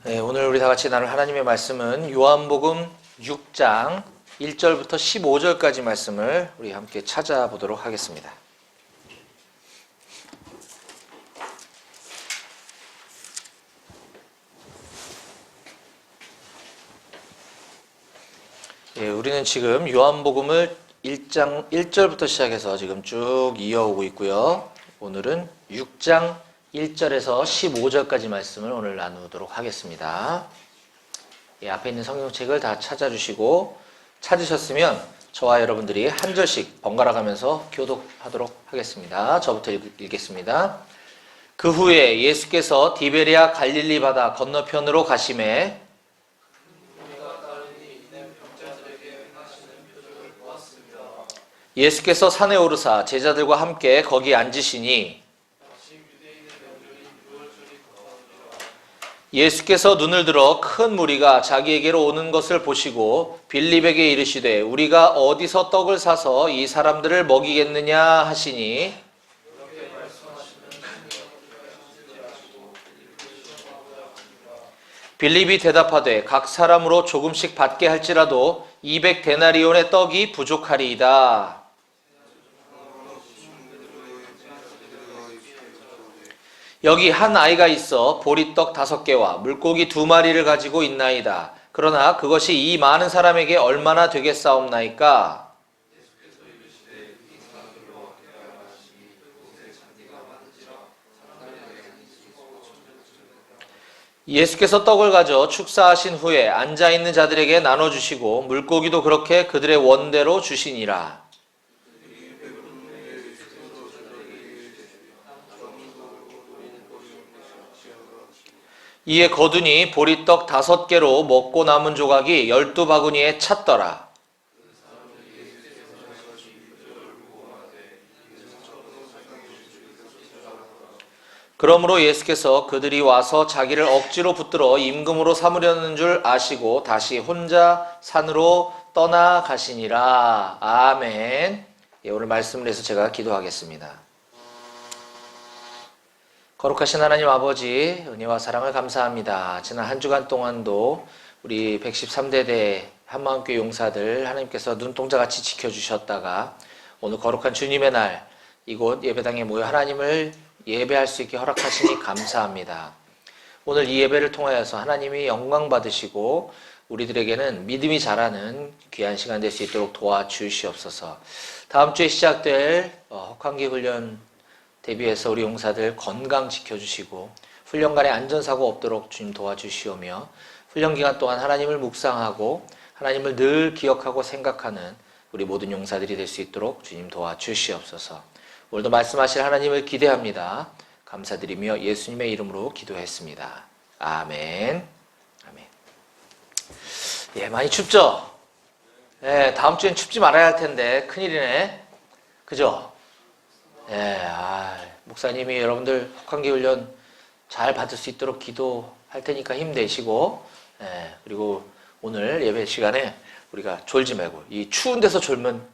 네, 오늘 우리 다 같이 나눌 하나님의 말씀은 요한복음 6장 1절부터 15절까지 말씀을 우리 함께 찾아보도록 하겠습니다. 예, 우리는 지금 요한복음을 1장 1절부터 시작해서 지금 쭉 이어오고 있고요. 오늘은 6장 1절에서 15절까지 말씀을 오늘 나누도록 하겠습니다. 예, 앞에 있는 성경책을 다 찾아주시고 찾으셨으면 저와 여러분들이 한 절씩 번갈아 가면서 교독하도록 하겠습니다. 저부터 읽겠습니다. 그 후에 예수께서 디베랴 갈릴리 바다 건너편으로 가시매 예수께서 산에 오르사 제자들과 함께 거기 앉으시니 예수께서 눈을 들어 큰 무리가 자기에게로 오는 것을 보시고 빌립에게 이르시되 우리가 어디서 떡을 사서 이 사람들을 먹이겠느냐 하시니 빌립이 대답하되 각 사람으로 조금씩 받게 할지라도 200데나리온의 떡이 부족하리이다. 여기 한 아이가 있어 보리떡 5개와 물고기 2마리를 가지고 있나이다. 그러나 그것이 이 많은 사람에게 얼마나 되겠사옵나이까? 예수께서 떡을 가져 축사하신 후에 앉아있는 자들에게 나눠주시고 물고기도 그렇게 그들의 원대로 주시니라. 이에 거두니 보리떡 5개로 먹고 남은 조각이 12바구니에 찼더라. 그러므로 예수께서 그들이 와서 자기를 억지로 붙들어 임금으로 삼으려는 줄 아시고 다시 혼자 산으로 떠나가시니라. 아멘. 예, 오늘 말씀을 해서 제가 기도하겠습니다. 거룩하신 하나님 아버지, 은혜와 사랑을 감사합니다. 지난 한 주간 동안도 우리 113대대 한마음교회 용사들 하나님께서 눈동자같이 지켜주셨다가 오늘 거룩한 주님의 날 이곳 예배당에 모여 하나님을 예배할 수 있게 허락하시니 감사합니다. 오늘 이 예배를 통하여서 하나님이 영광 받으시고 우리들에게는 믿음이 자라는 귀한 시간 될 수 있도록 도와주시옵소서. 다음 주에 시작될 혹한기 훈련 대비해서 우리 용사들 건강 지켜주시고 훈련간에 안전사고 없도록 주님 도와주시오며 훈련 기간 동안 하나님을 묵상하고 하나님을 늘 기억하고 생각하는 우리 모든 용사들이 될 수 있도록 주님 도와주시옵소서. 오늘도 말씀하실 하나님을 기대합니다. 감사드리며 예수님의 이름으로 기도했습니다. 아멘. 아멘. 예, 많이 춥죠? 예, 다음 주엔 춥지 말아야 할 텐데 큰일이네. 그죠? 예, 목사님이 여러분들 혹한기 훈련 잘 받을 수 있도록 기도할 테니까 힘내시고, 예, 그리고 오늘 예배 시간에 우리가 졸지 말고, 이 추운 데서 졸면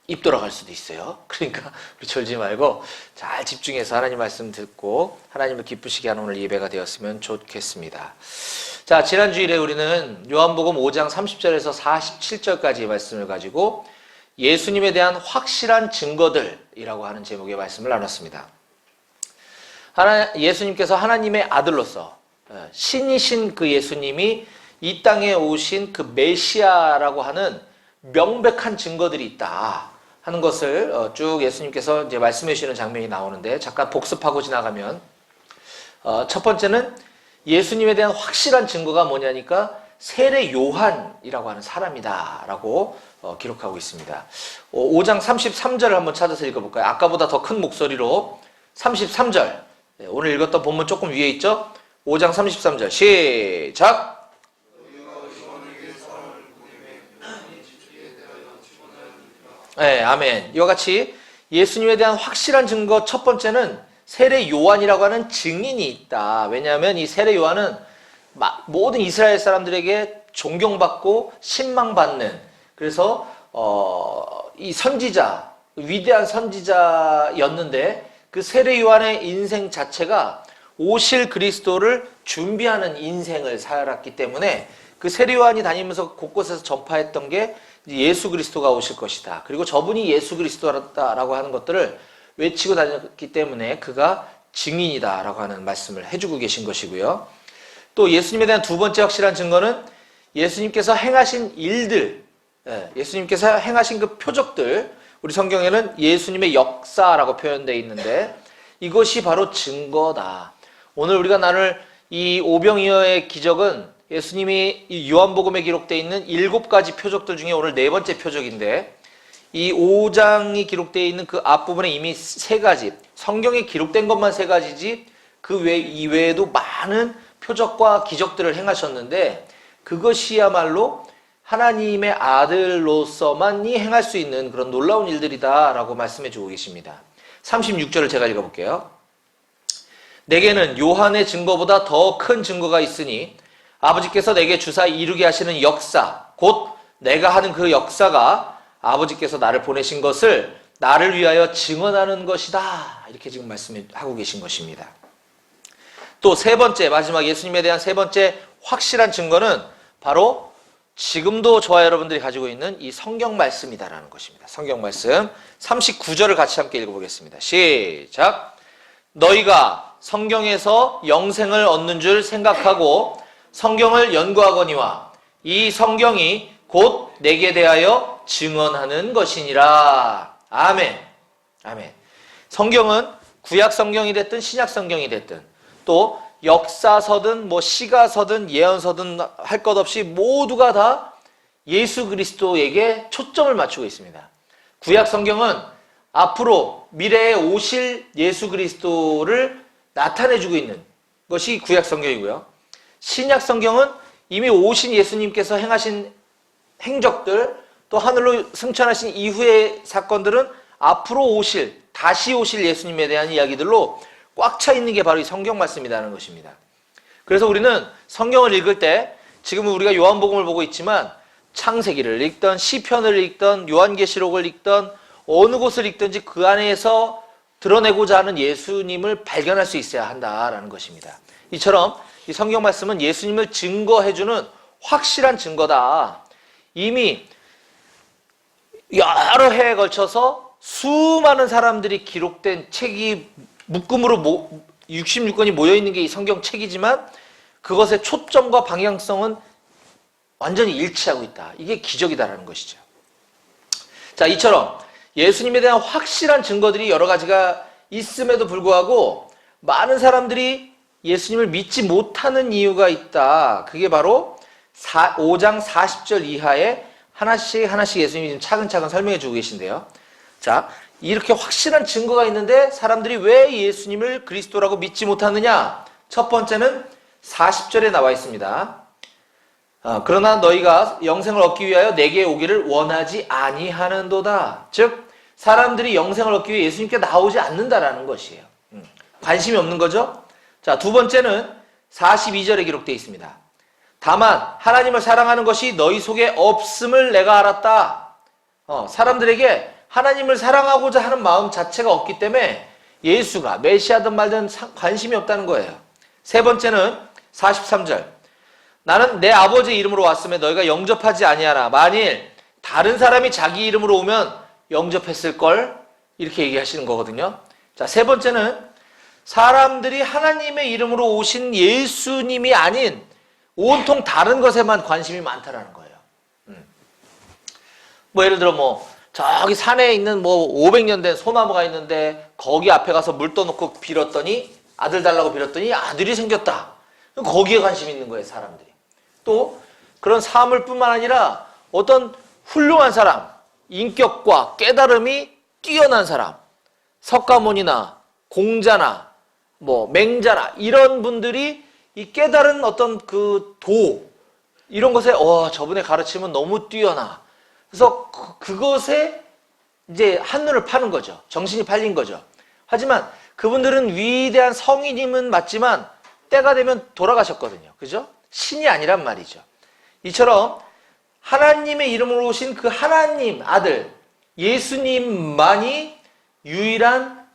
입 돌아갈 수도 있어요. 그러니까 우리 졸지 말고 잘 집중해서 하나님 말씀 듣고 하나님을 기쁘시게 하는 오늘 예배가 되었으면 좋겠습니다. 자, 지난 주일에 우리는 요한복음 5장 30절에서 47절까지 말씀을 가지고 예수님에 대한 확실한 증거들이라고 하는 제목의 말씀을 나눴습니다. 예수님께서 하나님의 아들로서 신이신 그 예수님이 이 땅에 오신 그 메시아라고 하는 명백한 증거들이 있다 하는 것을 쭉 예수님께서 이제 말씀해 주시는 장면이 나오는데 잠깐 복습하고 지나가면 첫 번째는 예수님에 대한 확실한 증거가 뭐냐니까 세례 요한이라고 하는 사람이다라고 기록하고 있습니다. 5장 33절을 한번 찾아서 읽어볼까요? 아까보다 더 큰 목소리로 33절. 오늘 읽었던 본문 조금 위에 있죠? 5장 33절 시작! 네, 아멘. 이와 같이 예수님에 대한 확실한 증거 첫 번째는 세례 요한이라고 하는 증인이 있다. 왜냐하면 이 세례 요한은 모든 이스라엘 사람들에게 존경받고 신망받는, 그래서 이 선지자, 위대한 선지자였는데 그 세례 요한의 인생 자체가 오실 그리스도를 준비하는 인생을 살았기 때문에 그 세례요한이 다니면서 곳곳에서 전파했던 게 예수 그리스도가 오실 것이다. 그리고 저분이 예수 그리스도라고 하는 것들을 외치고 다녔기 때문에 그가 증인이다라고 하는 말씀을 해주고 계신 것이고요. 또 예수님에 대한 두 번째 확실한 증거는 예수님께서 행하신 일들, 예수님께서 행하신 그 표적들, 우리 성경에는 예수님의 역사라고 표현되어 있는데 이것이 바로 증거다. 오늘 우리가 나눌 이 오병이어의 기적은 예수님이 이 요한복음에 기록되어 있는 7가지 표적들 중에 오늘 4번째 표적인데 이 5장이 기록되어 있는 그 앞부분에 이미 3가지, 성경에 기록된 것만 3가지지 그 이외에도 많은 표적과 기적들을 행하셨는데 그것이야말로 하나님의 아들로서만이 행할 수 있는 그런 놀라운 일들이다 라고 말씀해 주고 계십니다. 36절을 제가 읽어볼게요. 내게는 요한의 증거보다 더 큰 증거가 있으니 아버지께서 내게 주사 이루게 하시는 역사, 곧 내가 하는 그 역사가 아버지께서 나를 보내신 것을 나를 위하여 증언하는 것이다. 이렇게 지금 말씀하고 계신 것입니다. 또 3번째, 마지막 예수님에 대한 3번째 확실한 증거는 바로 지금도 저와 여러분들이 가지고 있는 이 성경 말씀이다라는 것입니다. 성경 말씀 39절을 같이 함께 읽어보겠습니다. 시작! 너희가 성경에서 영생을 얻는 줄 생각하고 성경을 연구하거니와 이 성경이 곧 내게 대하여 증언하는 것이니라. 아멘. 아멘. 성경은 구약 성경이 됐든 신약 성경이 됐든 또 역사서든 뭐 시가서든 예언서든 할 것 없이 모두가 다 예수 그리스도에게 초점을 맞추고 있습니다. 구약 성경은 앞으로 미래에 오실 예수 그리스도를 나타내주고 있는 것이 구약 성경이고요. 신약 성경은 이미 오신 예수님께서 행하신 행적들 또 하늘로 승천하신 이후의 사건들은 앞으로 오실, 다시 오실 예수님에 대한 이야기들로 꽉 차 있는 게 바로 이 성경 말씀이라는 것입니다. 그래서 우리는 성경을 읽을 때 지금은 우리가 요한복음을 보고 있지만 창세기를 읽던 시편을 읽던 요한계시록을 읽던 어느 곳을 읽든지 그 안에서 드러내고자 하는 예수님을 발견할 수 있어야 한다라는 것입니다. 이처럼 이 성경 말씀은 예수님을 증거해주는 확실한 증거다. 이미 여러 해에 걸쳐서 수많은 사람들이 기록된 책이 묶음으로 66권이 모여있는 게 이 성경 책이지만 그것의 초점과 방향성은 완전히 일치하고 있다. 이게 기적이다라는 것이죠. 자, 이처럼 예수님에 대한 확실한 증거들이 여러 가지가 있음에도 불구하고 많은 사람들이 예수님을 믿지 못하는 이유가 있다. 그게 바로 5장 40절 이하에 하나씩 예수님이 지금 차근차근 설명해 주고 계신데요. 자, 이렇게 확실한 증거가 있는데 사람들이 왜 예수님을 그리스도라고 믿지 못하느냐? 첫 번째는 40절에 나와 있습니다. 그러나 너희가 영생을 얻기 위하여 내게 오기를 원하지 아니하는도다. 즉 사람들이 영생을 얻기 위해 예수님께 나오지 않는다라는 것이에요. 관심이 없는 거죠. 자, 두 번째는 42절에 기록되어 있습니다. 다만 하나님을 사랑하는 것이 너희 속에 없음을 내가 알았다. 사람들에게 하나님을 사랑하고자 하는 마음 자체가 없기 때문에 예수가 메시아든 말든 관심이 없다는 거예요. 세 번째는 43절. 나는 내 아버지 이름으로 왔음에 너희가 영접하지 아니하나. 만일 다른 사람이 자기 이름으로 오면 영접했을걸? 이렇게 얘기하시는 거거든요. 자, 세 번째는 사람들이 하나님의 이름으로 오신 예수님이 아닌 온통 다른 것에만 관심이 많다라는 거예요. 뭐 예를 들어 저기 산에 있는 500년 된 소나무가 있는데 거기 앞에 가서 물 떠놓고 빌었더니 아들 달라고 빌었더니 아들이 생겼다. 거기에 관심이 있는 거예요, 사람들이. 또 그런 사물뿐만 아니라 어떤 훌륭한 사람, 인격과 깨달음이 뛰어난 사람, 석가모니나 공자나 맹자나 이런 분들이 이 깨달은 어떤 그 이런 것에 저분의 가르침은 너무 뛰어나. 그래서 그것에 이제 한눈을 파는 거죠. 정신이 팔린 거죠. 하지만 그분들은 위대한 성인임은 맞지만 때가 되면 돌아가셨거든요. 그죠? 신이 아니란 말이죠. 이처럼 하나님의 이름으로 오신 그 하나님 아들 예수님만이 유일한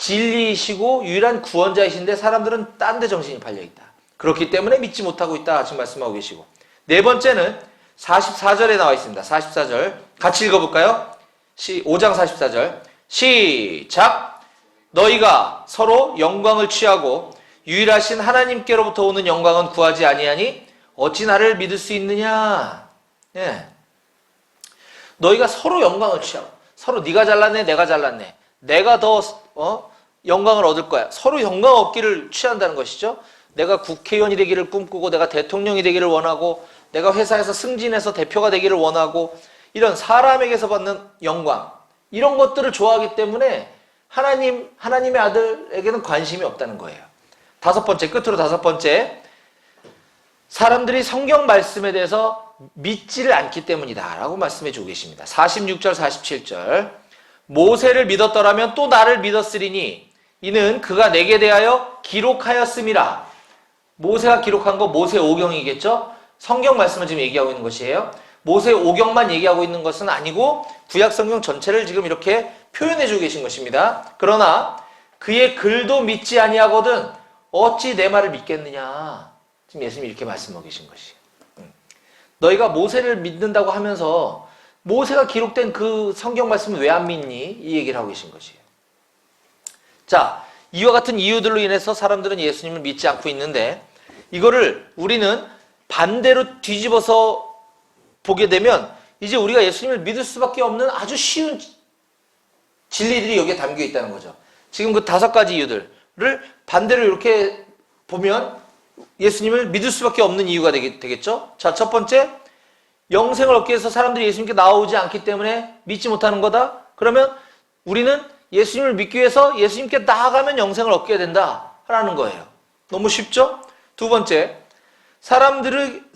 진리이시고 유일한 구원자이신데 사람들은 딴 데 정신이 팔려있다. 그렇기 때문에 믿지 못하고 있다. 지금 말씀하고 계시고. 네 번째는 44절에 나와 있습니다. 44절 같이 읽어볼까요? 5장 44절 시작. 너희가 서로 영광을 취하고 유일하신 하나님께로부터 오는 영광은 구하지 아니하니 어찌 나를 믿을 수 있느냐. 예. 너희가 서로 영광을 취하고 서로 네가 잘났네 내가 잘났네 내가 더 영광을 얻을 거야. 서로 영광 얻기를 취한다는 것이죠. 내가 국회의원이 되기를 꿈꾸고 내가 대통령이 되기를 원하고 내가 회사에서 승진해서 대표가 되기를 원하고 이런 사람에게서 받는 영광 이런 것들을 좋아하기 때문에 하나님의 아들에게는 관심이 없다는 거예요. 다섯 번째, 끝으로 다섯 번째, 사람들이 성경 말씀에 대해서 믿지를 않기 때문이다 라고 말씀해 주고 계십니다. 46절 47절 모세를 믿었더라면 또 나를 믿었으리니 이는 그가 내게 대하여 기록하였음이라. 모세가 기록한 거 모세 오경이겠죠? 성경 말씀을 지금 얘기하고 있는 것이에요. 모세 오경만 얘기하고 있는 것은 아니고 구약 성경 전체를 지금 이렇게 표현해 주고 계신 것입니다. 그러나 그의 글도 믿지 아니하거든 어찌 내 말을 믿겠느냐. 지금 예수님이 이렇게 말씀하고 계신 것이에요. 너희가 모세를 믿는다고 하면서 모세가 기록된 그 성경 말씀을 왜 안 믿니? 이 얘기를 하고 계신 것이에요. 자, 이와 같은 이유들로 인해서 사람들은 예수님을 믿지 않고 있는데 이거를 우리는 반대로 뒤집어서 보게 되면 이제 우리가 예수님을 믿을 수밖에 없는 아주 쉬운 진리들이 여기에 담겨 있다는 거죠. 지금 그 다섯 가지 이유들을 반대로 이렇게 보면 예수님을 믿을 수밖에 없는 이유가 되겠죠. 자, 첫 번째, 영생을 얻기 위해서 사람들이 예수님께 나오지 않기 때문에 믿지 못하는 거다. 그러면 우리는 예수님을 믿기 위해서 예수님께 나아가면 영생을 얻게 된다라는 거예요. 너무 쉽죠? 두 번째, 사람들은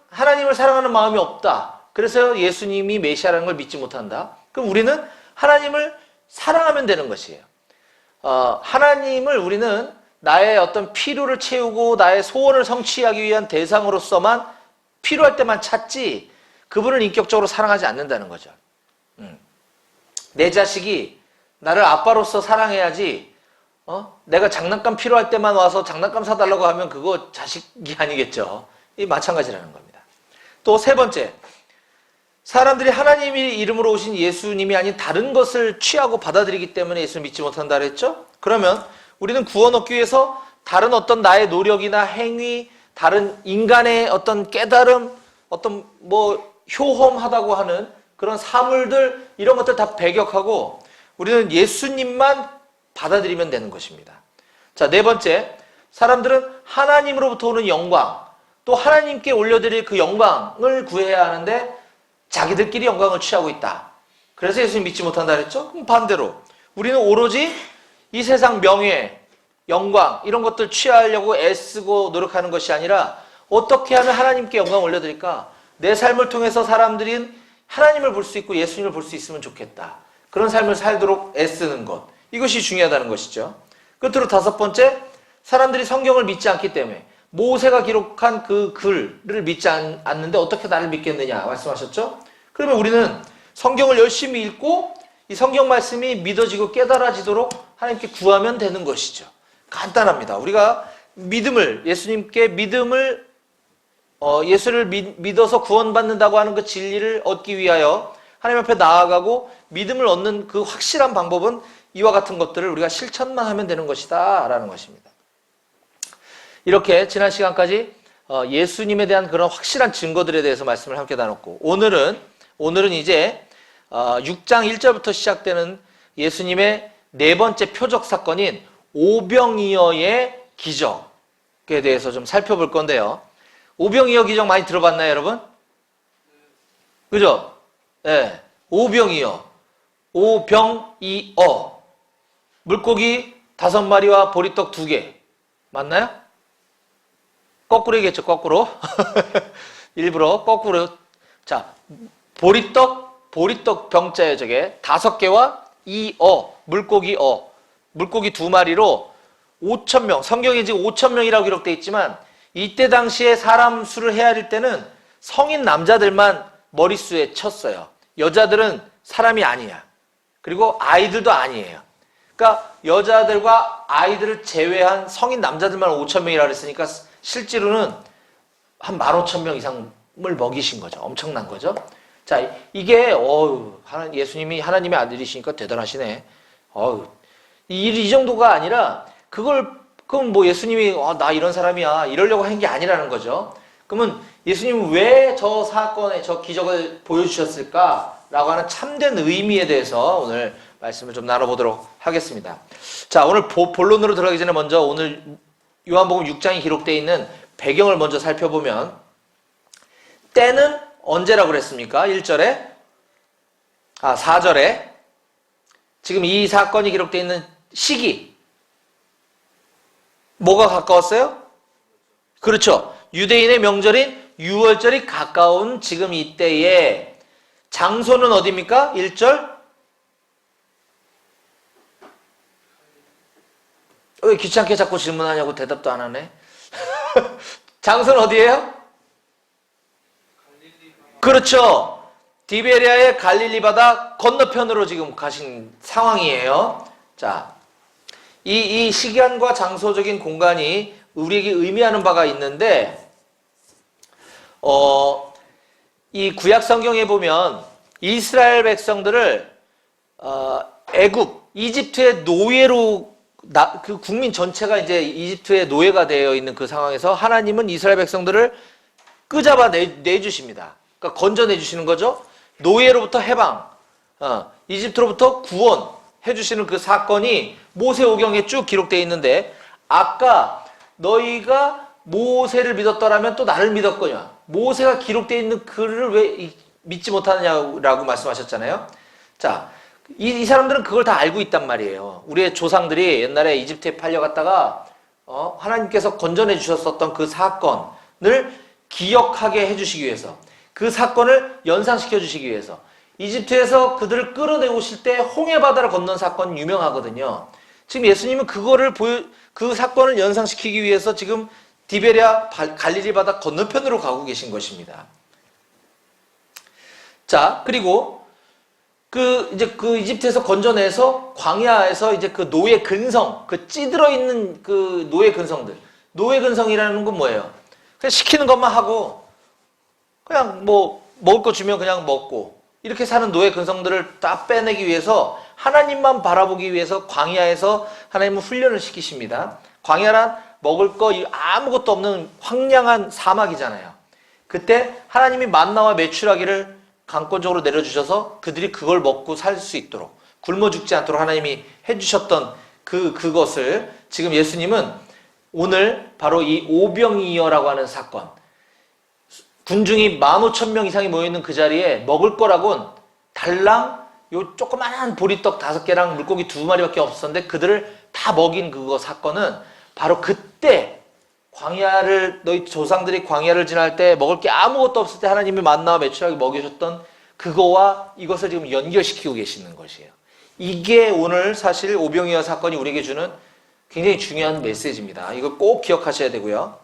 하나님을 사랑하는 마음이 없다. 그래서 예수님이 메시아라는 걸 믿지 못한다. 그럼 우리는 하나님을 사랑하면 되는 것이에요. 하나님을 우리는 나의 어떤 필요를 채우고 나의 소원을 성취하기 위한 대상으로서만 필요할 때만 찾지 그분을 인격적으로 사랑하지 않는다는 거죠. 내 자식이 나를 아빠로서 사랑해야지 내가 장난감 필요할 때만 와서 장난감 사달라고 하면 그거 자식이 아니겠죠. 이 마찬가지라는 겁니다. 또 세 번째, 사람들이 하나님의 이름으로 오신 예수님이 아닌 다른 것을 취하고 받아들이기 때문에 예수를 믿지 못한다 그랬죠? 그러면 우리는 구원 얻기 위해서 다른 어떤 나의 노력이나 행위, 다른 인간의 어떤 깨달음, 어떤 효험하다고 하는 그런 사물들 이런 것들 다 배격하고 우리는 예수님만 받아들이면 되는 것입니다. 자, 네 번째, 사람들은 하나님으로부터 오는 영광, 또 하나님께 올려드릴 그 영광을 구해야 하는데 자기들끼리 영광을 취하고 있다. 그래서 예수님 믿지 못한다 그랬죠? 그럼 반대로 우리는 오로지 이 세상 명예, 영광 이런 것들 취하려고 애쓰고 노력하는 것이 아니라 어떻게 하면 하나님께 영광을 올려드릴까? 내 삶을 통해서 사람들이 하나님을 볼 수 있고 예수님을 볼 수 있으면 좋겠다. 그런 삶을 살도록 애쓰는 것. 이것이 중요하다는 것이죠. 끝으로 다섯 번째, 사람들이 성경을 믿지 않기 때문에 모세가 기록한 그 글을 믿지 않는데 어떻게 나를 믿겠느냐 말씀하셨죠? 그러면 우리는 성경을 열심히 읽고 이 성경 말씀이 믿어지고 깨달아지도록 하나님께 구하면 되는 것이죠. 간단합니다. 우리가 예수님께 예수를 믿어서 구원받는다고 하는 그 진리를 얻기 위하여 하나님 앞에 나아가고 믿음을 얻는 그 확실한 방법은 이와 같은 것들을 우리가 실천만 하면 되는 것이다 라는 것입니다. 이렇게 지난 시간까지 예수님에 대한 그런 확실한 증거들에 대해서 말씀을 함께 나눴고 오늘은 이제 6장 1절부터 시작되는 예수님의 네 번째 표적 사건인 오병이어의 기적에 대해서 좀 살펴볼 건데요. 오병이어 기적 많이 들어봤나요, 여러분? 그죠? 네. 오병이어. 물고기 5마리와 보리떡 2개. 맞나요? 거꾸로 얘기했죠, 거꾸로. 일부러 거꾸로. 자, 보리떡 병자예요, 저게. 5개와 물고기 2마리로 5,000명, 성경에 지금 5,000명이라고 기록되어 있지만 이때 당시에 사람 수를 헤아릴 때는 성인 남자들만 머릿수에 쳤어요. 여자들은 사람이 아니야. 그리고 아이들도 아니에요. 그러니까 여자들과 아이들을 제외한 성인 남자들만 5천 명이라 그랬으니까 실제로는 한 15,000명 이상을 먹이신 거죠. 엄청난 거죠. 자, 이게 예수님이 하나님의 아들이시니까 대단하시네. 이 정도가 아니라 그럼 뭐 예수님이 나 이런 사람이야 이러려고 한 게 아니라는 거죠. 그러면 예수님은 왜 저 사건에 저 기적을 보여주셨을까라고 하는 참된 의미에 대해서 오늘 말씀을 좀 나눠보도록 하겠습니다. 자, 오늘 본론으로 들어가기 전에 먼저 오늘 요한복음 6장에 기록되어 있는 배경을 먼저 살펴보면, 때는 언제라고 그랬습니까? 4절에 지금 이 사건이 기록되어 있는 시기, 뭐가 가까웠어요? 그렇죠. 유대인의 명절인 유월절이 가까운 지금 이때에 장소는 어디입니까? 1절. 왜 귀찮게 자꾸 질문하냐고 대답도 안 하네. 장소는 어디예요? 그렇죠. 디베리아의 갈릴리 바다 건너편으로 지금 가신 상황이에요. 자, 이 시간과 장소적인 공간이 우리에게 의미하는 바가 있는데, 이 구약 성경에 보면 이스라엘 백성들을 애굽, 이집트의 노예로 그 국민 전체가 이제 이집트의 노예가 되어 있는 그 상황에서 하나님은 이스라엘 백성들을 끄잡아 내주십니다. 그러니까 건져내 주시는 거죠. 노예로부터 해방, 이집트로부터 구원해 주시는 그 사건이 모세오경에 쭉 기록되어 있는데, 아까 너희가 모세를 믿었더라면 또 나를 믿었거냐, 모세가 기록되어 있는 글을 왜 믿지 못하느냐라고 말씀하셨잖아요. 자, 이 사람들은 그걸 다 알고 있단 말이에요. 우리의 조상들이 옛날에 이집트에 팔려갔다가 하나님께서 건져내 주셨었던 그 사건을 기억하게 해주시기 위해서, 그 사건을 연상시켜 주시기 위해서, 이집트에서 그들을 끌어내오실 때 홍해바다를 건넌 사건이 유명하거든요. 지금 예수님은 그 사건을 연상시키기 위해서 지금 디베리아 갈릴리 바다 건너편으로 가고 계신 것입니다. 자, 그리고 이제 그 이집트에서 건져내서 광야에서 이제 그 노예 근성, 그 찌들어 있는 그 노예 근성들, 노예 근성이라는 건 뭐예요? 그냥 시키는 것만 하고 그냥 뭐 먹을 거 주면 그냥 먹고 이렇게 사는 노예 근성들을 다 빼내기 위해서 하나님만 바라보기 위해서 광야에서 하나님은 훈련을 시키십니다. 광야란 먹을 거 아무것도 없는 황량한 사막이잖아요. 그때 하나님이 만나와 메추라기를 강권적으로 내려주셔서 그들이 그걸 먹고 살 수 있도록, 굶어 죽지 않도록 하나님이 해주셨던 그것을 지금 예수님은 오늘 바로 이 오병이어라고 하는 사건, 군중이 15,000명 이상이 모여있는 그 자리에 먹을 거라곤 달랑 요 조그만한 보리떡 5개랑 물고기 2마리밖에 없었는데 그들을 다 먹인 그거 사건은 바로 그때 너희 조상들이 광야를 지날 때 먹을 게 아무것도 없을 때 하나님이 만나와 메추라기 먹이셨던 그거와 이것을 지금 연결시키고 계시는 것이에요. 이게 오늘 사실 오병이어 사건이 우리에게 주는 굉장히 중요한 메시지입니다. 이걸 꼭 기억하셔야 되고요.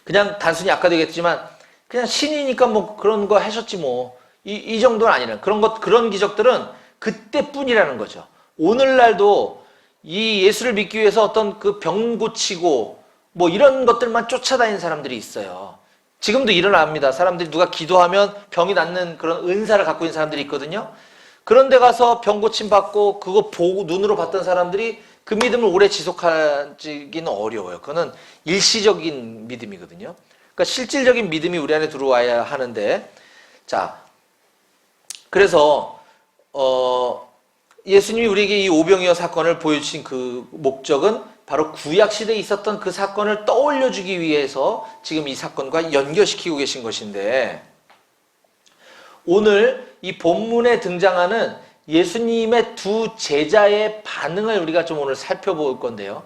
그냥 단순히 아까도 얘기했지만 그냥 신이니까 뭐 그런 거 하셨지 뭐 이 정도는 아니라 그런 기적들은 그때뿐이라는 거죠. 오늘날도 이 예수를 믿기 위해서 어떤 그 병 고치고 뭐 이런 것들만 쫓아다니는 사람들이 있어요. 지금도 일어납니다. 사람들이 누가 기도하면 병이 낫는 그런 은사를 갖고 있는 사람들이 있거든요. 그런 데 가서 병 고침 받고 그거 보고 눈으로 봤던 사람들이 그 믿음을 오래 지속하기는 어려워요. 그거는 일시적인 믿음이거든요. 그러니까 실질적인 믿음이 우리 안에 들어와야 하는데, 자, 그래서 예수님이 우리에게 이 오병이어 사건을 보여주신 그 목적은 바로 구약시대에 있었던 그 사건을 떠올려주기 위해서 지금 이 사건과 연결시키고 계신 것인데, 오늘 이 본문에 등장하는 예수님의 두 제자의 반응을 우리가 좀 오늘 살펴볼 건데요.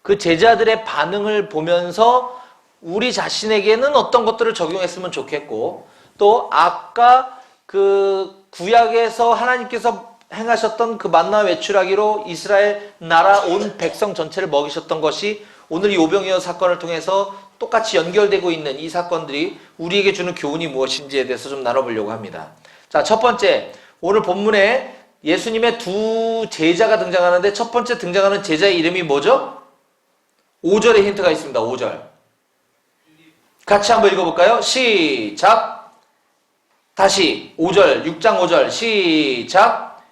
그 제자들의 반응을 보면서 우리 자신에게는 어떤 것들을 적용했으면 좋겠고, 또 아까 그 구약에서 하나님께서 행하셨던 그 만나 외출하기로 이스라엘 나라 온 백성 전체를 먹이셨던 것이 오늘 이 오병이어 사건을 통해서 똑같이 연결되고 있는 이 사건들이 우리에게 주는 교훈이 무엇인지에 대해서 좀 나눠보려고 합니다. 자, 첫 번째, 오늘 본문에 예수님의 두 제자가 등장하는데 첫 번째 등장하는 제자의 이름이 뭐죠? 5절에 힌트가 있습니다. 5절. 같이 한번 읽어볼까요? 시작. 다시 5절, 6장 5절 시작.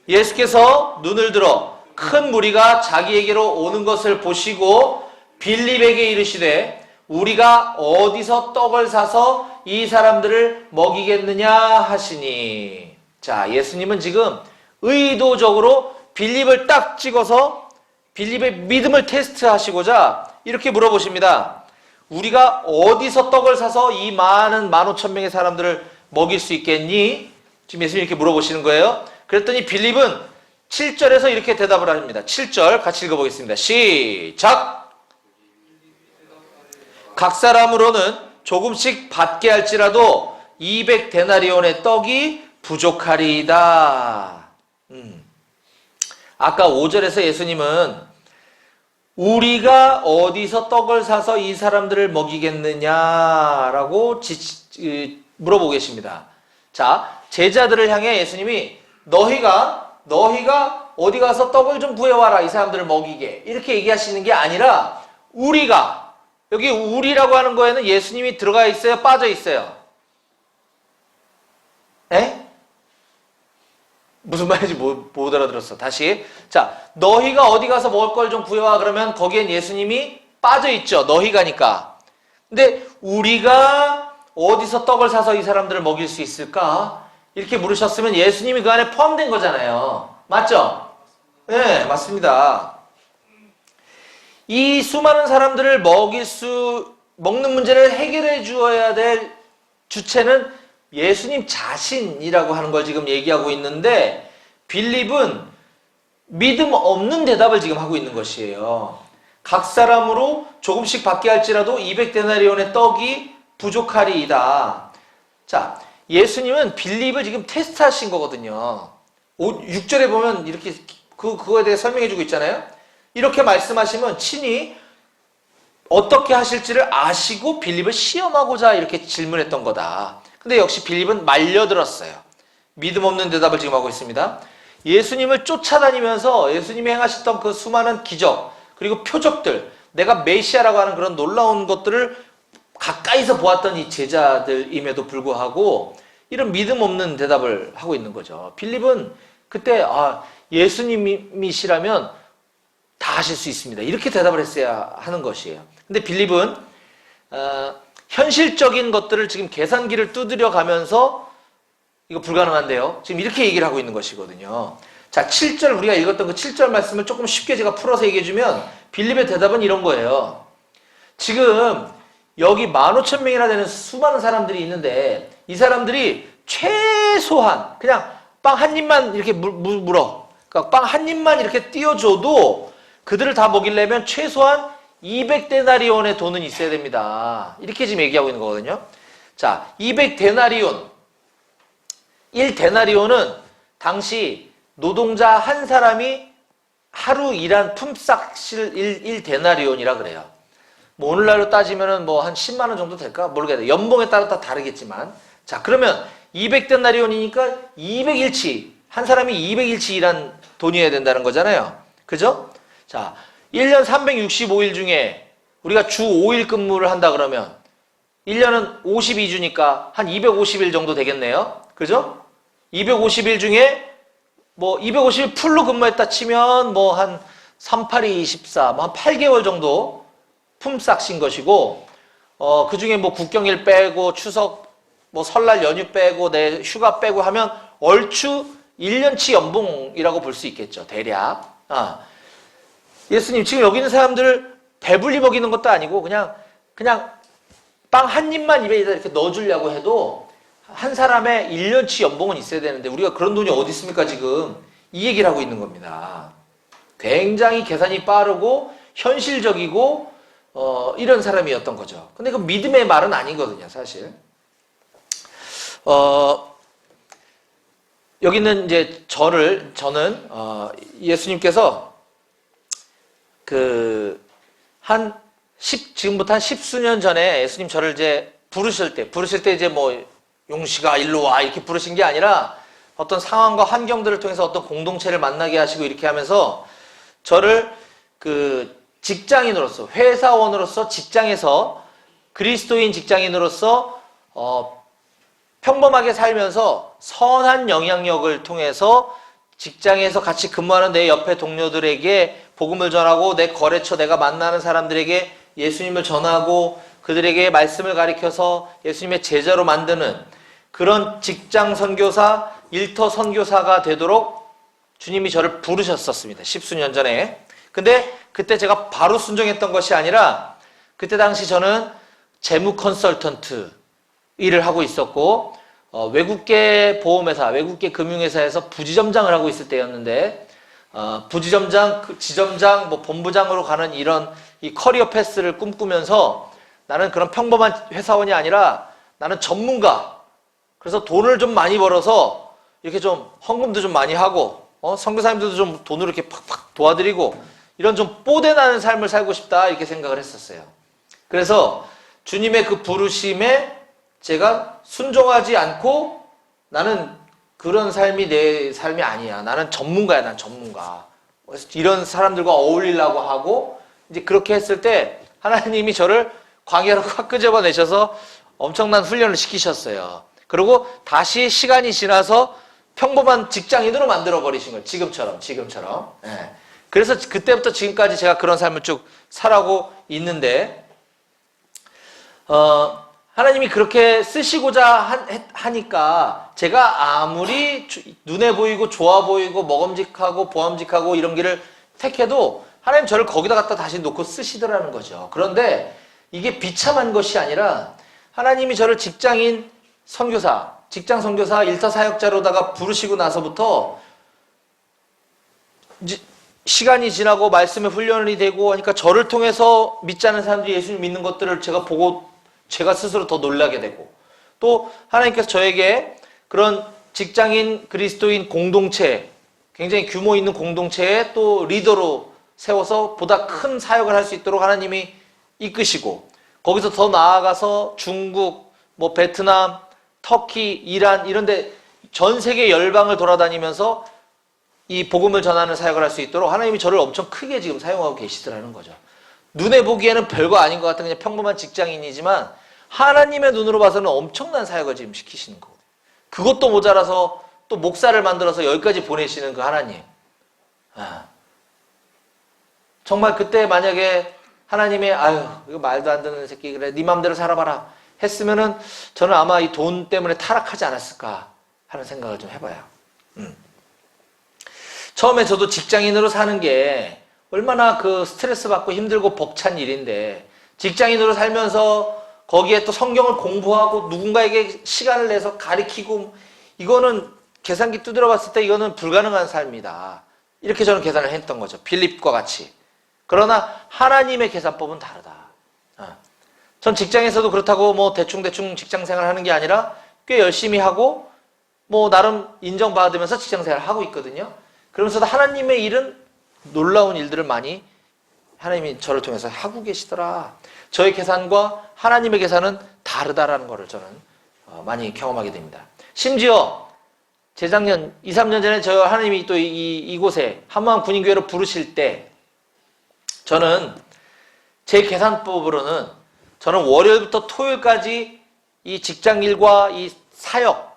예수께서 눈을 들어 큰 무리가 자기에게로 오는 것을 보시고 빌립에게 이르시되 우리가 어디서 떡을 사서 이 사람들을 먹이겠느냐 하시니. 자, 예수님은 지금 의도적으로 빌립을 딱 찍어서 빌립의 믿음을 테스트하시고자 이렇게 물어보십니다. 우리가 어디서 떡을 사서 이 많은 15,000명의 사람들을 먹일 수 있겠니? 지금 예수님이 이렇게 물어보시는 거예요. 그랬더니 빌립은 7절에서 이렇게 대답을 합니다. 7절 같이 읽어보겠습니다. 시작! 각 사람으로는 조금씩 받게 할지라도 200데나리온의 떡이 부족하리이다. 아까 5절에서 예수님은 우리가 어디서 떡을 사서 이 사람들을 먹이겠느냐라고 물어보고 계십니다. 자, 제자들을 향해 예수님이 너희가 어디 가서 떡을 좀 구해와라 이 사람들을 먹이게 이렇게 얘기하시는 게 아니라 우리가, 여기 우리라고 하는 거에는 예수님이 들어가 있어요? 빠져 있어요? 에? 무슨 말인지 못 알아들었어. 다시. 자, 너희가 어디 가서 먹을 걸 좀 구해와 그러면 거기엔 예수님이 빠져있죠. 너희가니까. 근데 우리가 어디서 떡을 사서 이 사람들을 먹일 수 있을까? 이렇게 물으셨으면 예수님이 그 안에 포함된 거잖아요. 맞죠? 네, 맞습니다. 이 수많은 사람들을 먹는 문제를 해결해 주어야 될 주체는 예수님 자신이라고 하는 걸 지금 얘기하고 있는데 빌립은 믿음 없는 대답을 지금 하고 있는 것이에요. 각 사람으로 조금씩 받게 할지라도 200데나리온의 떡이 부족하리이다. 자, 예수님은 빌립을 지금 테스트하신 거거든요. 6절에 보면 이렇게 그거에 대해 설명해 주고 있잖아요. 이렇게 말씀하시면 친히 어떻게 하실지를 아시고 빌립을 시험하고자 이렇게 질문했던 거다. 근데 역시 빌립은 말려들었어요. 믿음 없는 대답을 지금 하고 있습니다. 예수님을 쫓아다니면서 예수님이 행하셨던 그 수많은 기적 그리고 표적들, 내가 메시아라고 하는 그런 놀라운 것들을 가까이서 보았던 이 제자들임에도 불구하고 이런 믿음 없는 대답을 하고 있는 거죠. 빌립은 그때 예수님이시라면 다 하실 수 있습니다. 이렇게 대답을 했어야 하는 것이에요. 근데 빌립은 현실적인 것들을 지금 계산기를 두드려 가면서 이거 불가능한데요. 지금 이렇게 얘기를 하고 있는 것이거든요. 자, 7절 우리가 읽었던 그 7절 말씀을 조금 쉽게 제가 풀어서 얘기해 주면 빌립의 대답은 이런 거예요. 지금 여기 15,000명이나 되는 수많은 사람들이 있는데 이 사람들이 최소한 그냥 빵 한 입만 이렇게 물어. 그러니까 빵 한 입만 이렇게 띄워줘도 그들을 다 먹이려면 최소한 200데나리온의 돈은 있어야 됩니다. 이렇게 지금 얘기하고 있는 거거든요. 자, 200데나리온. 1데나리온은 당시 노동자 한 사람이 하루 일한 품삯을 1데나리온이라 그래요. 뭐 오늘날로 따지면은 뭐 한 10만 원 정도 될까? 모르겠어요. 연봉에 따라 다 다르겠지만. 자, 그러면 200데나리온이니까 200일치. 한 사람이 200일치 일한 돈이어야 된다는 거잖아요. 그죠? 자, 1년 365일 중에 우리가 주 5일 근무를 한다 그러면 1년은 52주니까 한 250일 정도 되겠네요. 그죠? 250일 중에 뭐 250일 풀로 근무했다 치면 뭐 한 3, 8, 2, 24, 뭐 한 8개월 정도 품삯인 것이고 그 중에 뭐 국경일 빼고 추석 뭐 설날 연휴 빼고 내 휴가 빼고 하면 얼추 1년치 연봉이라고 볼 수 있겠죠. 대략. 예수님 지금 여기 있는 사람들을 배불리 먹이는 것도 아니고 그냥 빵 한 입만 입에 이렇게 넣어주려고 해도 한 사람의 1년치 연봉은 있어야 되는데 우리가 그런 돈이 어디 있습니까 지금. 이 얘기를 하고 있는 겁니다. 굉장히 계산이 빠르고 현실적이고 이런 사람이었던 거죠. 근데 그 믿음의 말은 아니거든요 사실. 여기는 이제 저는 예수님께서 지금부터 한 10수년 전에 예수님 저를 이제 부르실 때 이제 뭐 용식아 일로 와 이렇게 부르신 게 아니라 어떤 상황과 환경들을 통해서 어떤 공동체를 만나게 하시고 이렇게 하면서 저를 그 직장인으로서, 회사원으로서, 직장에서 그리스도인 직장인으로서 평범하게 살면서 선한 영향력을 통해서 직장에서 같이 근무하는 내 옆에 동료들에게 복음을 전하고, 내 거래처 내가 만나는 사람들에게 예수님을 전하고, 그들에게 말씀을 가리켜서 예수님의 제자로 만드는 그런 직장 선교사, 일터 선교사가 되도록 주님이 저를 부르셨었습니다. 십수년 전에. 근데 그때 제가 바로 순종했던 것이 아니라, 그때 당시 저는 재무 컨설턴트 일을 하고 있었고, 외국계 보험회사, 외국계 금융회사에서 부지점장을 하고 있을 때였는데, 부지점장, 지점장, 본부장으로 가는 이런 이 커리어 패스를 꿈꾸면서 나는 그런 평범한 회사원이 아니라 나는 전문가. 그래서 돈을 좀 많이 벌어서 이렇게 좀 헌금도 좀 많이 하고, 선교사님들도 좀 돈으로 이렇게 팍팍 도와드리고, 이런 좀 뽀대나는 삶을 살고 싶다, 이렇게 생각을 했었어요. 그래서 주님의 그 부르심에 제가 순종하지 않고, 나는 그런 삶이 내 삶이 아니야. 나는 전문가야, 난 전문가. 그래서 이런 사람들과 어울리려고 하고, 이제 그렇게 했을 때 하나님이 저를 광야로 확 끄집어내셔서 엄청난 훈련을 시키셨어요. 그리고 다시 시간이 지나서 평범한 직장인으로 만들어버리신 거예요. 지금처럼. 예. 그래서 그때부터 지금까지 제가 그런 삶을 쭉 살아가고 있는데, 하나님이 그렇게 쓰시고자 하니까 제가 아무리 눈에 보이고 좋아 보이고 먹음직하고 보암직하고 이런 길을 택해도 하나님 저를 거기다 갖다 다시 놓고 쓰시더라는 거죠. 그런데 이게 비참한 것이 아니라 하나님이 저를 직장인 선교사, 직장 선교사, 일터 사역자로다가 부르시고 나서부터 이제 시간이 지나고 말씀의 훈련이 되고 하니까 저를 통해서 믿지 않은 사람들이 예수님 믿는 것들을 제가 보고 제가 스스로 더 놀라게 되고, 또 하나님께서 저에게 그런 직장인 그리스도인 공동체, 굉장히 규모 있는 공동체의 또 리더로 세워서 보다 큰 사역을 할 수 있도록 하나님이 이끄시고, 거기서 더 나아가서 중국, 베트남, 터키, 이란 이런 데 전 세계 열방을 돌아다니면서 이 복음을 전하는 사역을 할 수 있도록 하나님이 저를 엄청 크게 지금 사용하고 계시더라는 거죠. 눈에 보기에는 별거 아닌 것 같은 그냥 평범한 직장인이지만 하나님의 눈으로 봐서는 엄청난 사역을 지금 시키시는 거고, 그것도 모자라서 또 목사를 만들어서 여기까지 보내시는 그 하나님. 정말 그때 만약에 하나님의 아유 이거 말도 안 되는 새끼 그래 네 맘대로 살아봐라 했으면은 저는 아마 이 돈 때문에 타락하지 않았을까 하는 생각을 좀 해봐요. 처음에 저도 직장인으로 사는 게 얼마나 그 스트레스 받고 힘들고 벅찬 일인데, 직장인으로 살면서 거기에 또 성경을 공부하고 누군가에게 시간을 내서 가르치고, 이거는 계산기 두드려 봤을 때 이거는 불가능한 삶이다. 이렇게 저는 계산을 했던 거죠. 빌립과 같이. 그러나 하나님의 계산법은 다르다. 전 직장에서도 그렇다고 대충 직장생활 하는 게 아니라 꽤 열심히 하고 나름 인정받으면서 직장생활을 하고 있거든요. 그러면서도 하나님의 일은 놀라운 일들을 많이 하나님이 저를 통해서 하고 계시더라. 저의 계산과 하나님의 계산은 다르다라는 것을 저는 많이 경험하게 됩니다. 심지어 재작년 2, 3년 전에 저 하나님이 또 이곳에 한마음 군인교회로 부르실 때 저는 제 계산법으로는 저는 월요일부터 토요일까지 이 직장일과 이 사역,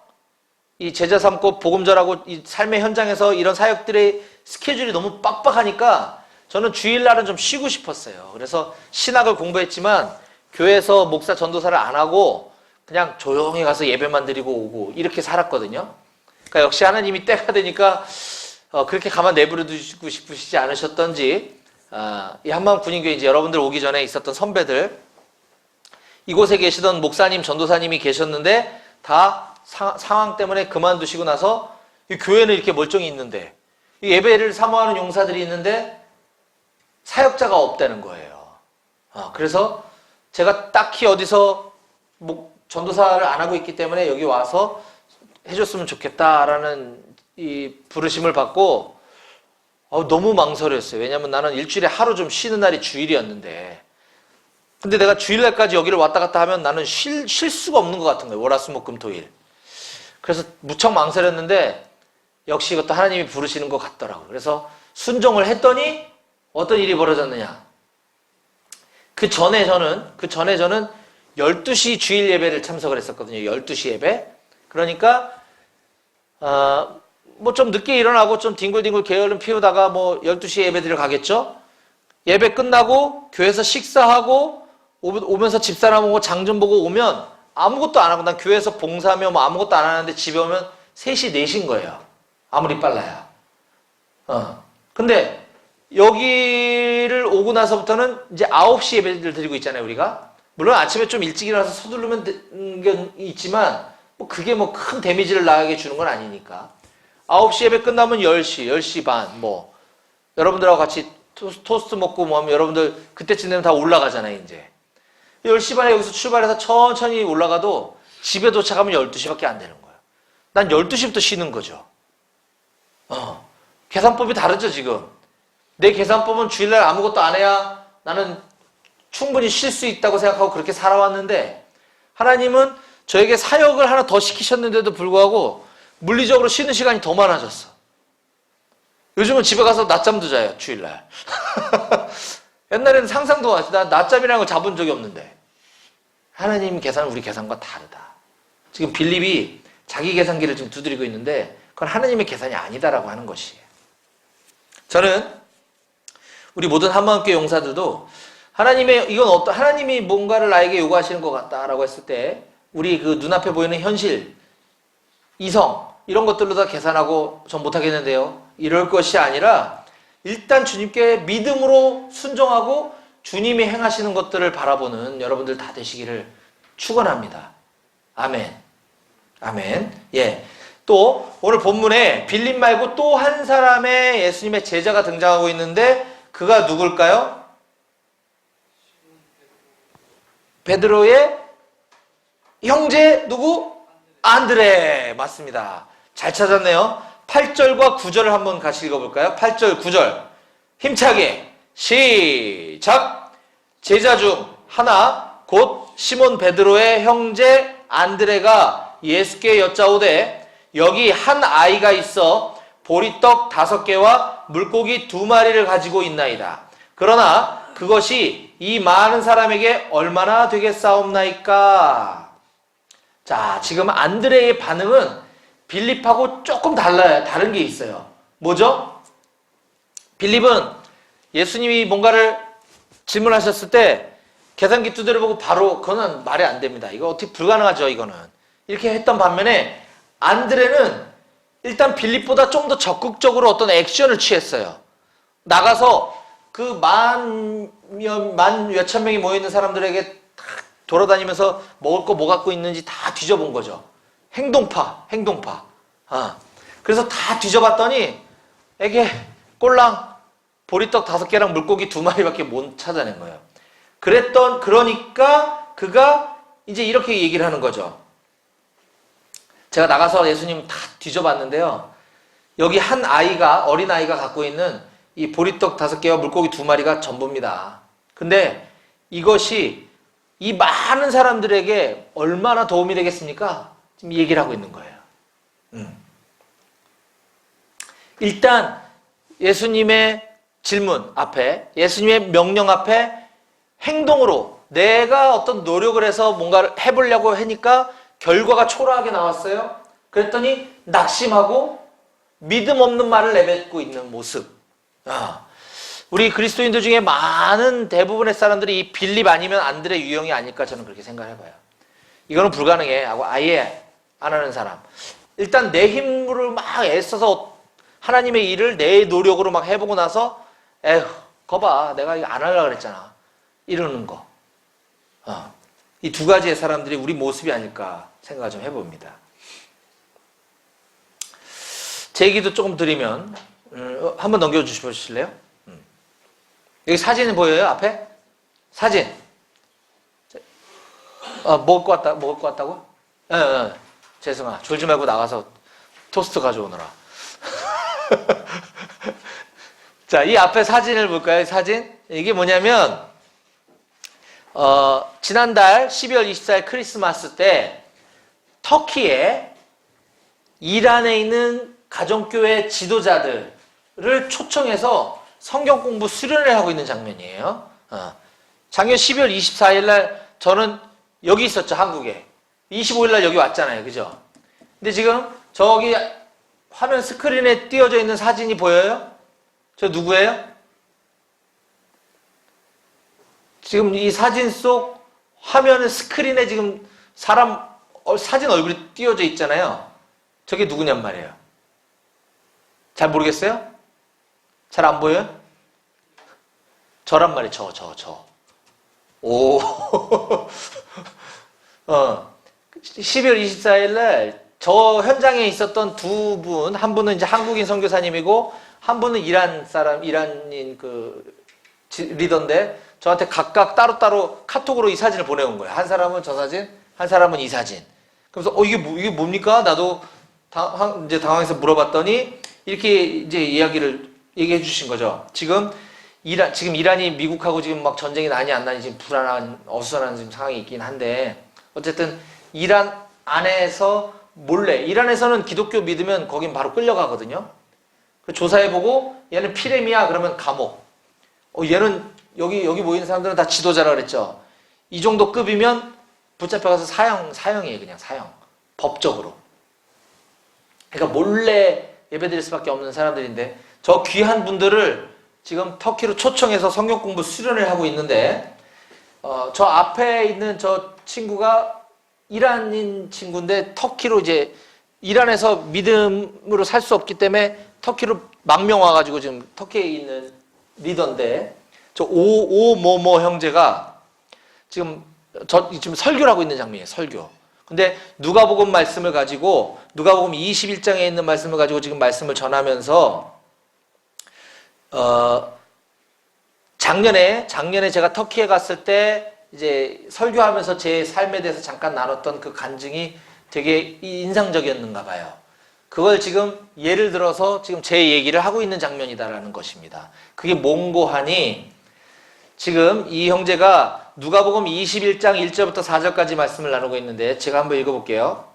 이 제자 삼고 복음 전하고 이 삶의 현장에서 이런 사역들의 스케줄이 너무 빡빡하니까 저는 주일날은 좀 쉬고 싶었어요. 그래서 신학을 공부했지만 교회에서 목사 전도사를 안 하고 그냥 조용히 가서 예배만 드리고 오고 이렇게 살았거든요. 그러니까 역시 하나님이 때가 되니까 그렇게 가만 내버려 두시고 싶으시지 않으셨던지, 이 한마음 군인교회 이제 여러분들 오기 전에 있었던 선배들, 이곳에 계시던 목사님, 전도사님이 계셨는데 다 상황 때문에 그만두시고 나서 이 교회는 이렇게 멀쩡히 있는데, 이 예배를 사모하는 용사들이 있는데 사역자가 없다는 거예요. 그래서 제가 딱히 어디서 전도사를 안 하고 있기 때문에 여기 와서 해줬으면 좋겠다라는 이 부르심을 받고 너무 망설였어요. 왜냐면 나는 일주일에 하루 좀 쉬는 날이 주일이었는데, 근데 내가 주일날까지 여기를 왔다 갔다 하면 나는 쉴 수가 없는 것 같은 거예요. 월화수목금토일. 그래서 무척 망설였는데 역시 이것도 하나님이 부르시는 것 같더라고요. 그래서 순종을 했더니 어떤 일이 벌어졌느냐. 그 전에 저는 12시 주일 예배를 참석을 했었거든요. 12시 예배. 그러니까 뭐 좀 늦게 일어나고 좀 뒹굴뒹굴 게으름 피우다가 뭐 12시 예배드리러 가겠죠. 예배 끝나고 교회에서 식사하고 오면서 집사람 오고 장 좀 보고 오면 아무것도 안 하고, 난 교회에서 봉사하며 뭐 아무것도 안 하는데 집에 오면 3시, 4시인 거예요. 아무리 빨라야. 근데 여기를 오고 나서부터는 이제 9시 예배를 드리고 있잖아요, 우리가. 물론 아침에 좀 일찍 일어나서 서두르면 되는 게 있지만, 뭐 그게 뭐 큰 데미지를 나게 주는 건 아니니까. 9시 예배 끝나면 10시, 10시 반, 뭐, 여러분들하고 같이 토스트 먹고 뭐 하면 여러분들 그때쯤 되면 다 올라가잖아요, 이제. 10시 반에 여기서 출발해서 천천히 올라가도 집에 도착하면 12시밖에 안 되는 거예요. 난 12시부터 쉬는 거죠. 계산법이 다르죠, 지금. 내 계산법은 주일날 아무것도 안 해야 나는 충분히 쉴 수 있다고 생각하고 그렇게 살아왔는데, 하나님은 저에게 사역을 하나 더 시키셨는데도 불구하고 물리적으로 쉬는 시간이 더 많아졌어. 요즘은 집에 가서 낮잠도 자요, 주일날. 옛날에는 상상도 안 했어. 나 낮잠이라는 걸 잡은 적이 없는데. 하나님 계산은 우리 계산과 다르다. 지금 빌립이 자기 계산기를 지금 두드리고 있는데 그건 하나님의 계산이 아니다라고 하는 것이에요. 저는 우리 모든 한마음교회 용사들도 하나님이 뭔가를 나에게 요구하시는 것 같다라고 했을 때 우리 그 눈앞에 보이는 현실, 이성 이런 것들로 다 계산하고 전 못하겠는데요. 이럴 것이 아니라 일단 주님께 믿음으로 순종하고 주님이 행하시는 것들을 바라보는 여러분들 다 되시기를 축원합니다. 아멘. 아멘. 예. 또 오늘 본문에 빌립 말고 또 한 사람의 예수님의 제자가 등장하고 있는데 그가 누굴까요? 베드로의 형제 누구? 안드레. 맞습니다. 잘 찾았네요. 8절과 9절을 한번 같이 읽어볼까요? 8절, 9절 힘차게 시작! 제자 중 하나 곧 시몬 베드로의 형제 안드레가 예수께 여짜오되 여기 한 아이가 있어 보리떡 5개와 물고기 2마리를 가지고 있나이다. 그러나 그것이 이 많은 사람에게 얼마나 되겠사옵나이까? 자, 지금 안드레의 반응은 빌립하고 조금 달라요. 다른 게 있어요. 뭐죠? 빌립은 예수님이 뭔가를 질문하셨을 때 계산기 두드려보고 바로 그거는 말이 안 됩니다. 이거 어떻게 불가능하죠, 이거는. 이렇게 했던 반면에 안드레는 일단 빌립보다 좀 더 적극적으로 어떤 액션을 취했어요. 나가서 그 만 몇천 명이 모여있는 사람들에게 돌아다니면서 먹을 거 뭐 갖고 있는지 다 뒤져본 거죠. 행동파. 그래서 다 뒤져봤더니 에게 꼴랑 보리떡 5개랑 물고기 2마리밖에 못 찾아낸 거예요. 그러니까 그가 이제 이렇게 얘기를 하는 거죠. 제가 나가서 예수님 다 뒤져봤는데요. 여기 한 아이가, 어린아이가 갖고 있는 이 보리떡 5개와 물고기 2마리가 전부입니다. 근데 이것이 이 많은 사람들에게 얼마나 도움이 되겠습니까? 지금 얘기를 하고 있는 거예요. 일단 예수님의 질문 앞에, 예수님의 명령 앞에 행동으로 내가 어떤 노력을 해서 뭔가를 해보려고 하니까 결과가 초라하게 나왔어요. 그랬더니 낙심하고 믿음 없는 말을 내뱉고 있는 모습. 우리 그리스도인들 중에 많은 대부분의 사람들이 이 빌립 아니면 안드레 유형이 아닐까 저는 그렇게 생각해봐요. 이거는 불가능해 하고 아예 안 하는 사람. 일단 내 힘으로 막 애써서 하나님의 일을 내 노력으로 막 해보고 나서 에휴 거봐 내가 이거 안 하려고 그랬잖아 이러는 거. 이 두 가지의 사람들이 우리 모습이 아닐까 생각을 좀 해봅니다. 제 얘기도 조금 드리면 한번 넘겨주실래요? 여기 사진 보여요? 앞에? 사진. 먹을 거 같다고? 재승아, 졸지 말고 나가서 토스트 가져오너라. 자, 이 앞에 사진을 볼까요? 사진? 이게 뭐냐면, 지난달 12월 24일 크리스마스 때, 터키에 이란에 있는 가정교회 지도자들을 초청해서 성경 공부 수련을 하고 있는 장면이에요. 작년 12월 24일 날 저는 여기 있었죠, 한국에. 25일 날 여기 왔잖아요, 그죠? 근데 지금 저기 화면 스크린에 띄어져 있는 사진이 보여요? 저 누구예요? 지금 이 사진 속 화면 스크린에 지금 사람 사진 얼굴이 띄어져 있잖아요. 저게 누구냔 말이에요. 잘 모르겠어요? 잘 안 보여요? 저란 말이에요. 저. 오. 12월 24일 날 저 현장에 있었던 두 분, 한 분은 이제 한국인 선교사님이고 한 분은 이란인 그 리더인데 저한테 각각 따로따로 카톡으로 이 사진을 보내온 거예요. 한 사람은 저 사진, 한 사람은 이 사진. 그래서 이게 뭡니까? 나도 이제 당황해서 물어봤더니 이렇게 이제 얘기해 주신 거죠. 지금 이란이 미국하고 지금 막 전쟁이 나니 안 나니 지금 불안한 어수선한 지금 상황이 있긴 한데 어쨌든 이란 안에서 몰래 이란에서는 기독교 믿으면 거긴 바로 끌려가거든요. 조사해보고 얘는 피레미야 그러면 감옥. 얘는 여기 모이는 사람들은 다 지도자라 그랬죠. 이 정도 급이면 붙잡혀가서 사형이에요. 그냥 사형. 법적으로. 그러니까 몰래 예배드릴 수밖에 없는 사람들인데 저 귀한 분들을 지금 터키로 초청해서 성경 공부 수련을 하고 있는데 저 앞에 있는 저 친구가 이란인 친구인데 터키로 이제 이란에서 믿음으로 살 수 없기 때문에 터키로 망명 와가지고 지금 터키에 있는 리더인데 저 오모모 형제가 지금 설교를 하고 있는 장면이에요. 설교. 근데 누가복음 말씀을 가지고 누가복음 21장에 있는 말씀을 가지고 지금 말씀을 전하면서 작년에 제가 터키에 갔을 때 이제 설교하면서 제 삶에 대해서 잠깐 나눴던 그 간증이 되게 인상적이었는가 봐요. 그걸 지금 예를 들어서 지금 제 얘기를 하고 있는 장면이다라는 것입니다. 그게 뭔고 하니 지금 이 형제가 누가복음 21장 1절부터 4절까지 말씀을 나누고 있는데 제가 한번 읽어볼게요.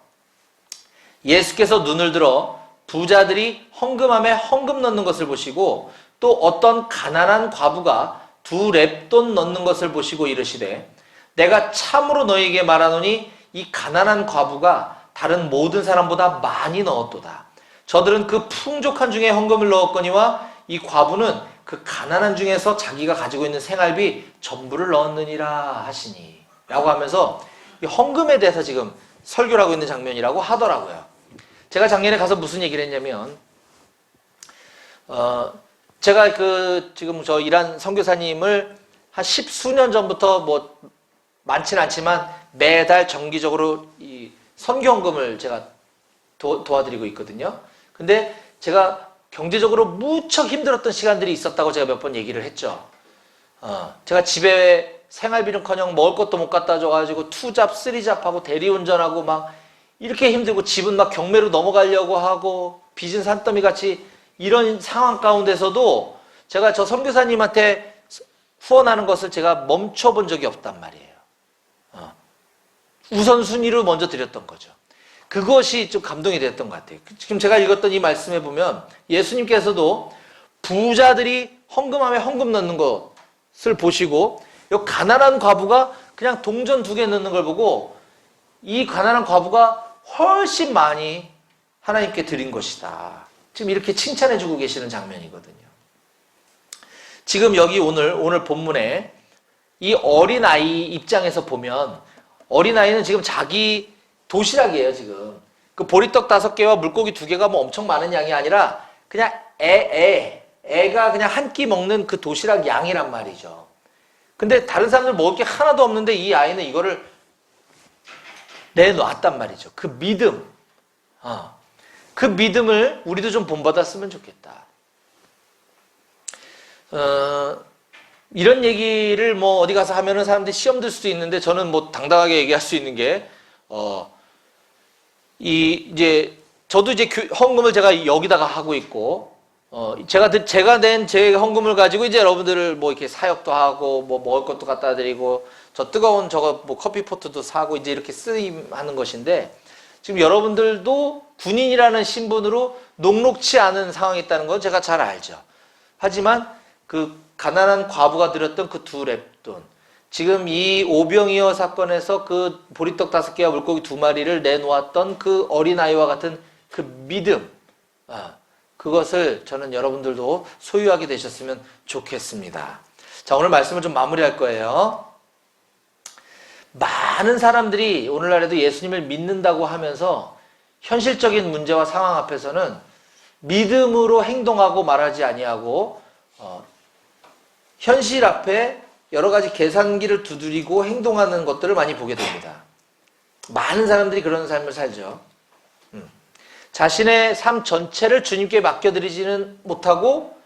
예수께서 눈을 들어 부자들이 헌금함에 헌금 넣는 것을 보시고 또 어떤 가난한 과부가 2렙돈 넣는 것을 보시고 이르시되 내가 참으로 너희에게 말하노니 이 가난한 과부가 다른 모든 사람보다 많이 넣었도다. 저들은 그 풍족한 중에 헌금을 넣었거니와 이 과부는 그 가난한 중에서 자기가 가지고 있는 생활비 전부를 넣었느니라 하시니 라고 하면서 이 헌금에 대해서 지금 설교를 하고 있는 장면이라고 하더라고요. 제가 작년에 가서 무슨 얘기를 했냐면 제가 지금 저 이란 선교사님을 한 10수년 전부터 뭐 많진 않지만 매달 정기적으로 이 선교헌금을 제가 도와드리고 있거든요. 근데 제가 경제적으로 무척 힘들었던 시간들이 있었다고 제가 몇 번 얘기를 했죠. 제가 집에 생활비는커녕 먹을 것도 못 갖다 줘가지고 투잡, 쓰리잡하고 대리운전하고 막 이렇게 힘들고 집은 막 경매로 넘어가려고 하고 빚은 산더미 같이 이런 상황 가운데서도 제가 저 선교사님한테 후원하는 것을 제가 멈춰본 적이 없단 말이에요. 우선순위로 먼저 드렸던 거죠. 그것이 좀 감동이 됐던 것 같아요. 지금 제가 읽었던 이 말씀에 보면 예수님께서도 부자들이 헌금함에 헌금 넣는 것을 보시고 이 가난한 과부가 그냥 동전 2개 넣는 걸 보고 이 가난한 과부가 훨씬 많이 하나님께 드린 것이다. 지금 이렇게 칭찬해주고 계시는 장면이거든요. 지금 여기 오늘 본문에 이 어린아이 입장에서 보면 어린아이는 지금 자기 도시락이에요, 지금. 그 보리떡 5개와 물고기 2개가 뭐 엄청 많은 양이 아니라 그냥 애가 그냥 한 끼 먹는 그 도시락 양이란 말이죠. 근데 다른 사람들 먹을 게 하나도 없는데 이 아이는 이거를 내놓았단 말이죠. 그 믿음. 그 믿음을 우리도 좀 본받았으면 좋겠다. 이런 얘기를 뭐 어디 가서 하면은 사람들이 시험 들 수도 있는데 저는 뭐 당당하게 얘기할 수 있는 게, 저도 이제 헌금을 제가 여기다가 하고 있고, 제가 낸 제 헌금을 가지고 이제 여러분들을 뭐 이렇게 사역도 하고, 뭐 먹을 것도 갖다 드리고, 저 뜨거운 뭐 커피포트도 사고 이제 이렇게 쓰임하는 것인데, 지금 여러분들도 군인이라는 신분으로 녹록치 않은 상황이 있다는 건 제가 잘 알죠. 하지만 그 가난한 과부가 드렸던 그 두 렙돈, 지금 이 오병이어 사건에서 그 보리떡 5개와 물고기 2마리를 내놓았던 그 어린아이와 같은 그 믿음, 그것을 저는 여러분들도 소유하게 되셨으면 좋겠습니다. 자, 오늘 말씀을 좀 마무리할 거예요. 많은 사람들이 오늘날에도 예수님을 믿는다고 하면서 현실적인 문제와 상황 앞에서는 믿음으로 행동하고 말하지 아니하고 현실 앞에 여러 가지 계산기를 두드리고 행동하는 것들을 많이 보게 됩니다. 많은 사람들이 그런 삶을 살죠. 자신의 삶 전체를 주님께 맡겨드리지는 못하고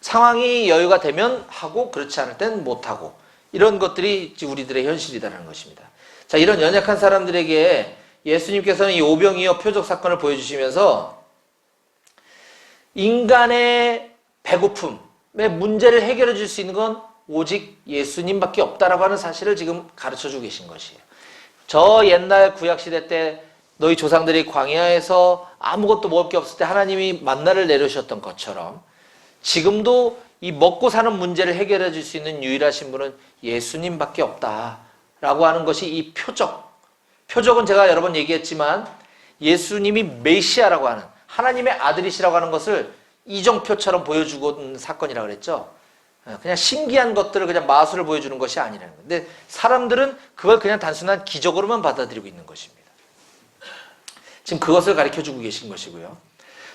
상황이 여유가 되면 하고 그렇지 않을 땐 못하고 이런 것들이 우리들의 현실이라는 것입니다. 자, 이런 연약한 사람들에게 예수님께서는 이 오병이어 표적 사건을 보여주시면서 인간의 배고픔의 문제를 해결해 줄 수 있는 건 오직 예수님밖에 없다라고 하는 사실을 지금 가르쳐주고 계신 것이에요. 저 옛날 구약시대 때 너희 조상들이 광야에서 아무것도 먹을 게 없을 때 하나님이 만나를 내려주셨던 것처럼 지금도 이 먹고 사는 문제를 해결해 줄 수 있는 유일하신 분은 예수님밖에 없다라고 하는 것이 이 표적은 제가 여러 번 얘기했지만 예수님이 메시아라고 하는 하나님의 아들이시라고 하는 것을 이정표처럼 보여주고 있는 사건이라고 그랬죠. 그냥 신기한 것들을 그냥 마술을 보여주는 것이 아니라는 거예요. 근데 사람들은 그걸 그냥 단순한 기적으로만 받아들이고 있는 것입니다. 지금 그것을 가르쳐주고 계신 것이고요.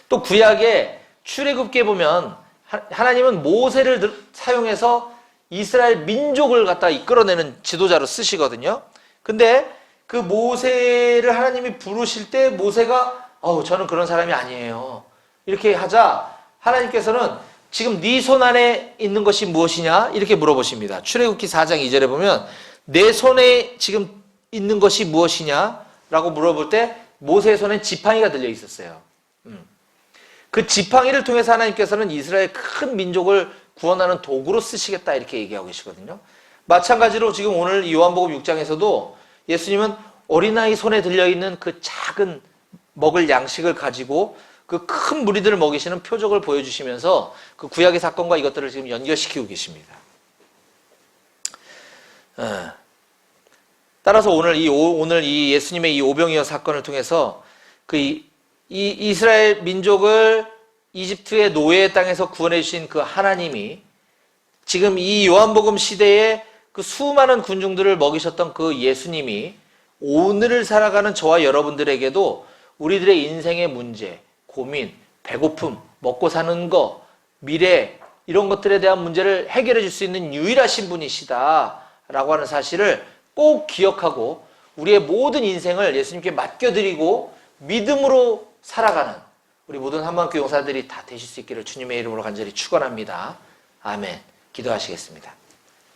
또 구약의 출애굽기에 보면 하나님은 모세를 사용해서 이스라엘 민족을 갖다 이끌어내는 지도자로 쓰시거든요. 근데 그 모세를 하나님이 부르실 때 모세가 저는 그런 사람이 아니에요. 이렇게 하자 하나님께서는 지금 네 손 안에 있는 것이 무엇이냐? 이렇게 물어보십니다. 출애굽기 4장 2절에 보면 내 손에 지금 있는 것이 무엇이냐? 라고 물어볼 때 모세의 손에 지팡이가 들려 있었어요. 그 지팡이를 통해서 하나님께서는 이스라엘 큰 민족을 구원하는 도구로 쓰시겠다 이렇게 얘기하고 계시거든요. 마찬가지로 지금 오늘 요한복음 6장에서도 예수님은 어린아이 손에 들려있는 그 작은 먹을 양식을 가지고 그 큰 무리들을 먹이시는 표적을 보여주시면서 그 구약의 사건과 이것들을 지금 연결시키고 계십니다. 따라서 오늘 이 예수님의 이 오병이어 사건을 통해서 이 이스라엘 민족을 이집트의 노예의 땅에서 구원해 주신 그 하나님이 지금 이 요한복음 시대에 그 수많은 군중들을 먹이셨던 그 예수님이 오늘을 살아가는 저와 여러분들에게도 우리들의 인생의 문제, 고민, 배고픔, 먹고 사는 거, 미래 이런 것들에 대한 문제를 해결해 줄 수 있는 유일하신 분이시다라고 하는 사실을 꼭 기억하고 우리의 모든 인생을 예수님께 맡겨드리고 믿음으로 살아가는 우리 모든 한마음교회 용사들이 다 되실 수 있기를 주님의 이름으로 간절히 축원합니다. 아멘. 기도하시겠습니다.